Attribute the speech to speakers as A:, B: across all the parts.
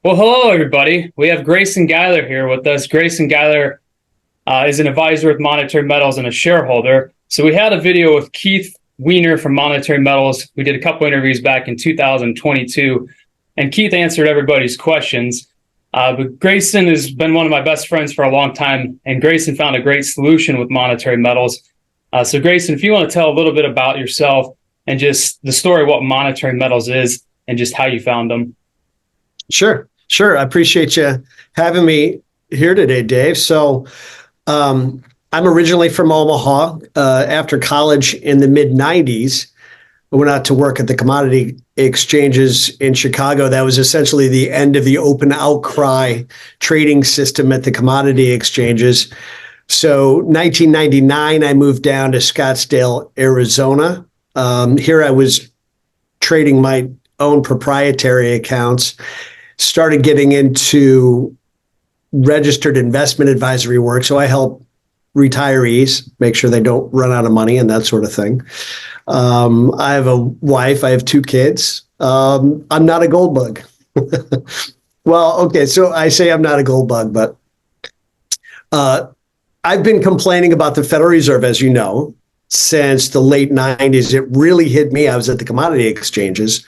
A: Well, hello, everybody. We have Grayson Geiler here with us. Grayson Geiler is an advisor with Monetary Metals and a shareholder. So we had a video with Keith Weiner from Monetary Metals. We did a couple interviews back in 2022, and Keith answered everybody's questions. But Grayson has been one of my best friends for a long time, and Grayson found a great solution with Monetary Metals. So Grayson, if you want to tell a little bit about yourself and just the story of what Monetary Metals is and just how you found them.
B: Sure. I appreciate you having me here today, Dave. So I'm originally from Omaha. After college in the mid-90s, I went out to work at the commodity exchanges in Chicago. That was essentially the end of the open outcry trading system at the commodity exchanges. So 1999, I moved down to Scottsdale, Arizona. Here I was trading my own proprietary accounts, started getting into registered investment advisory work. So I help retirees make sure they don't run out of money and that sort of thing. I have a wife. I have two kids. I'm not a gold bug. Well, okay. So I say I'm not a gold bug, but I've been complaining about the Federal Reserve, as you know, since the late 90s. It really hit me. I was at the commodity exchanges.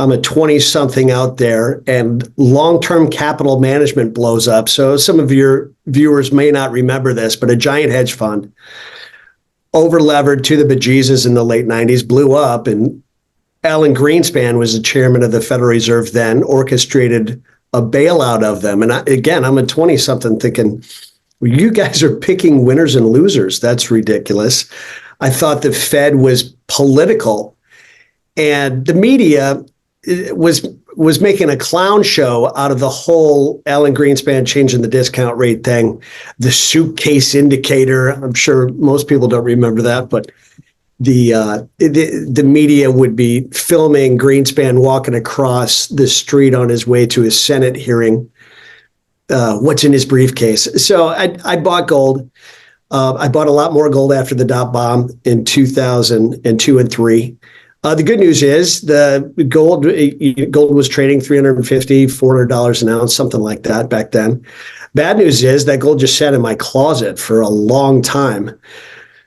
B: I'm a 20-something out there, and long-term capital management blows up. So some of your viewers may not remember this, but a giant hedge fund, over-levered to the bejesus in the late 90s, blew up, and Alan Greenspan was the chairman of the Federal Reserve then, orchestrated a bailout of them. And again, I'm a 20-something thinking, well, you guys are picking winners and losers. That's ridiculous. I thought the Fed was political, and the media was making a clown show out of the whole Alan Greenspan changing the discount rate thing, the suitcase indicator. I'm sure most people don't remember that, but the media would be filming Greenspan walking across the street on his way to his Senate hearing. What's in his briefcase? So I bought gold. I bought a lot more gold after the dot bomb in 2002 and 3. The good news is the gold was trading $350, $400 an ounce, something like that back then. Bad news is that gold just sat in my closet for a long time.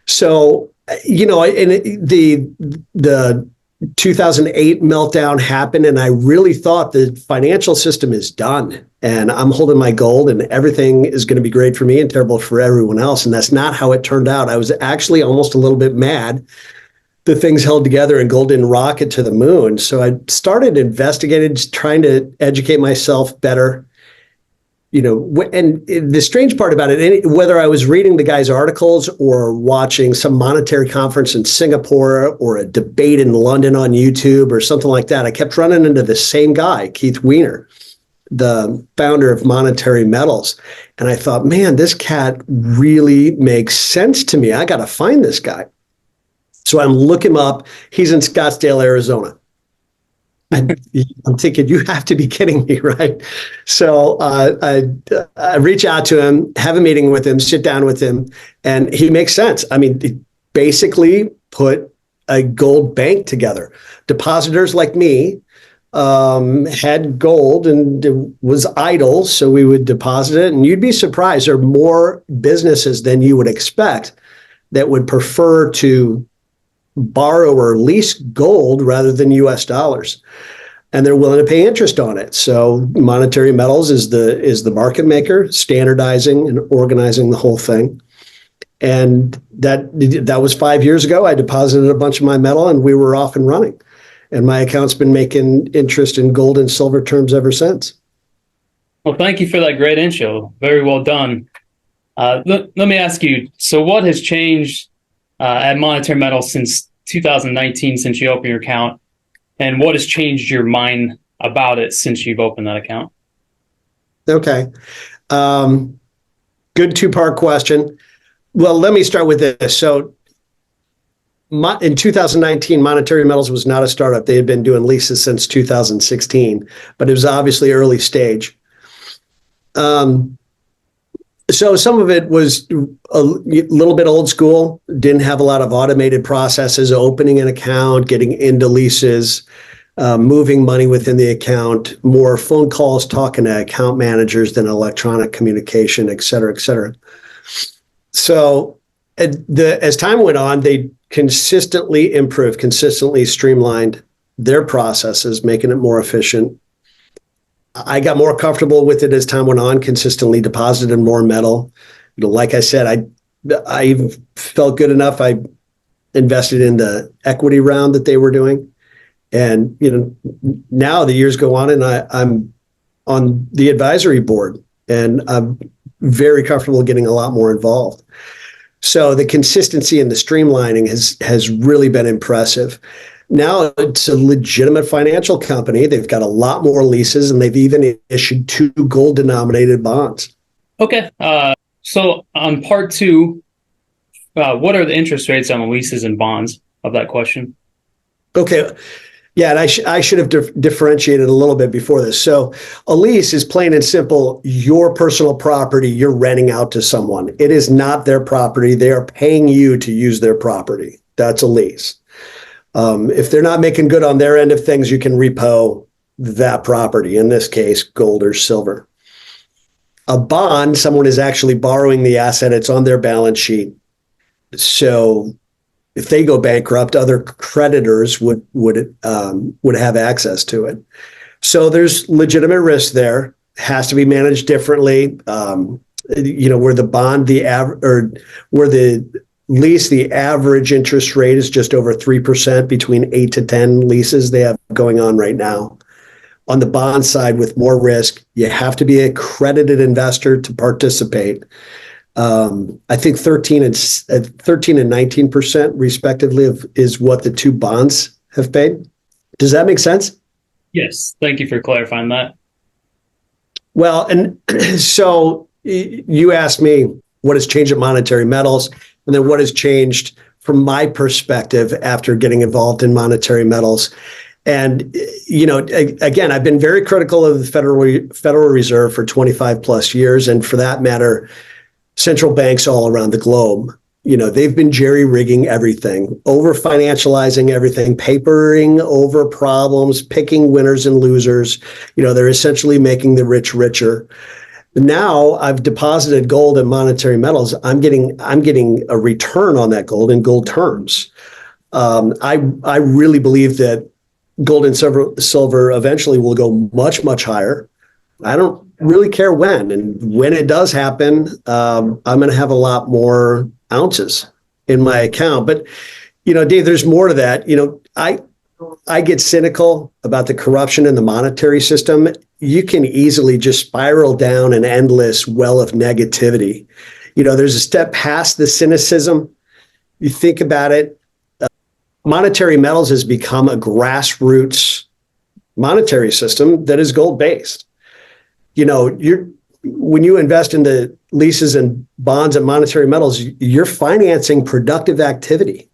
B: So, in the 2008 meltdown happened, and I really thought the financial system is done, and I'm holding my gold, and everything is going to be great for me and terrible for everyone else. And that's not how it turned out. I was actually almost a little bit mad the things held together and gold didn't rocket to the moon. So I started investigating, trying to educate myself better. And the strange part about it, whether I was reading the guy's articles or watching some monetary conference in Singapore or a debate in London on YouTube or something like that, I kept running into the same guy, Keith Weiner, the founder of Monetary Metals. And I thought, man, this cat really makes sense to me. I got to find this guy. So I'm looking him up. He's in Scottsdale, Arizona. I'm thinking, you have to be kidding me, right? So I reach out to him, have a meeting with him, sit down with him, and he makes sense. I mean, he basically put a gold bank together. Depositors like me had gold and it was idle, so we would deposit it. And you'd be surprised, there are more businesses than you would expect that would prefer to borrow or lease gold rather than US dollars. And they're willing to pay interest on it. So Monetary Metals is the market maker, standardizing and organizing the whole thing. And that was 5 years ago. I deposited a bunch of my metal and we were off and running. And my account's been making interest in gold and silver terms ever since.
A: Well, thank you for that great intro. Very well done. Let me ask you, so what has changed at Monetary Metals since 2019, since you opened your account, and what has changed your mind about it since you've opened that account?
B: Okay. Good two-part question. Well, let me start with this. So in 2019, Monetary Metals was not a startup. They had been doing leases since 2016, but it was obviously early stage. So some of it was a little bit old school, didn't have a lot of automated processes, opening an account, getting into leases. moving money within the account, more phone calls, talking to account managers than electronic communication, et cetera, et cetera. So as time went on, they consistently improved, consistently streamlined their processes, making it more efficient. I got more comfortable with it as time went on, consistently deposited more metal. Like I said, I felt good enough. I invested in the equity round that they were doing. And, now the years go on and I'm on the advisory board and I'm very comfortable getting a lot more involved. So the consistency and the streamlining has really been impressive. Now it's a legitimate financial company. They've got a lot more leases and they've even issued 2 gold denominated bonds.
A: Okay. So on part 2, what are the interest rates on the leases and bonds of that question?
B: Okay. Yeah, and I should have differentiated a little bit before this. So a lease is plain and simple your personal property you're renting out to someone. It is not their property. They are paying you to use their property. That's a lease. If they're not making good on their end of things, you can repo that property, in this case, gold or silver. A bond, someone is actually borrowing the asset. It's on their balance sheet. So if they go bankrupt, other creditors would have access to it. So there's legitimate risk there. Has to be managed differently. Where the bond, where the lease, the average interest rate is just over 3% between 8 to 10 leases they have going on right now. On the bond side, with more risk, you have to be a accredited investor to participate. I think 13 and 19% respectively is what the 2 bonds have paid. Does that make sense?
A: Yes. Thank you for clarifying that.
B: Well, and so you asked me what has changed at Monetary Metals, and then what has changed from my perspective after getting involved in Monetary Metals. And, again, I've been very critical of the Federal Reserve for 25 plus years. And for that matter, central banks all around the globe. They've been jerry-rigging everything, over-financializing everything, papering over problems, picking winners and losers. They're essentially making the rich richer. Now I've deposited gold in Monetary Metals. I'm getting a return on that gold in gold terms. I really believe that gold and silver eventually will go much, much higher. I don't really care when. And when it does happen, I'm going to have a lot more ounces in my account. But, Dave, there's more to that. I get cynical about the corruption in the monetary system. You can easily just spiral down an endless well of negativity. There's a step past the cynicism. You think about it. Monetary Metals has become a grassroots monetary system that is gold-based. When you invest in the leases and bonds and Monetary Metals, you're financing productive activity.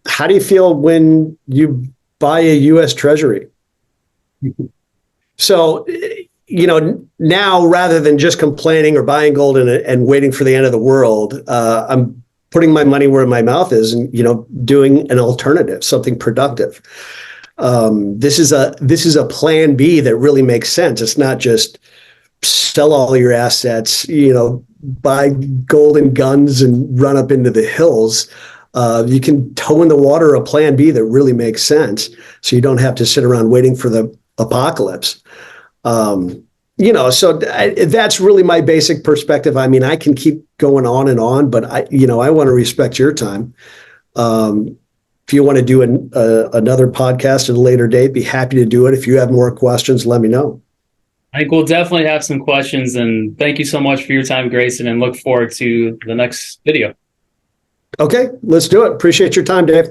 B: How do you feel when you buy a U.S. Treasury? So, now rather than just complaining or buying gold and waiting for the end of the world, I'm putting my money where my mouth is and, doing an alternative, something productive. This is a plan B that really makes sense. It's not just sell all your assets, buy gold and guns and run up into the hills. You can toe in the water a plan B that really makes sense, so you don't have to sit around waiting for the apocalypse. So that's really my basic perspective. I mean, I can keep going on, but I want to respect your time. If you want to do another podcast at a later date, be happy to do it. If you have more questions, let me know.
A: I think we'll definitely have some questions, and thank you so much for your time, Grayson, and look forward to the next video.
B: Okay, let's do it. Appreciate your time, Dave.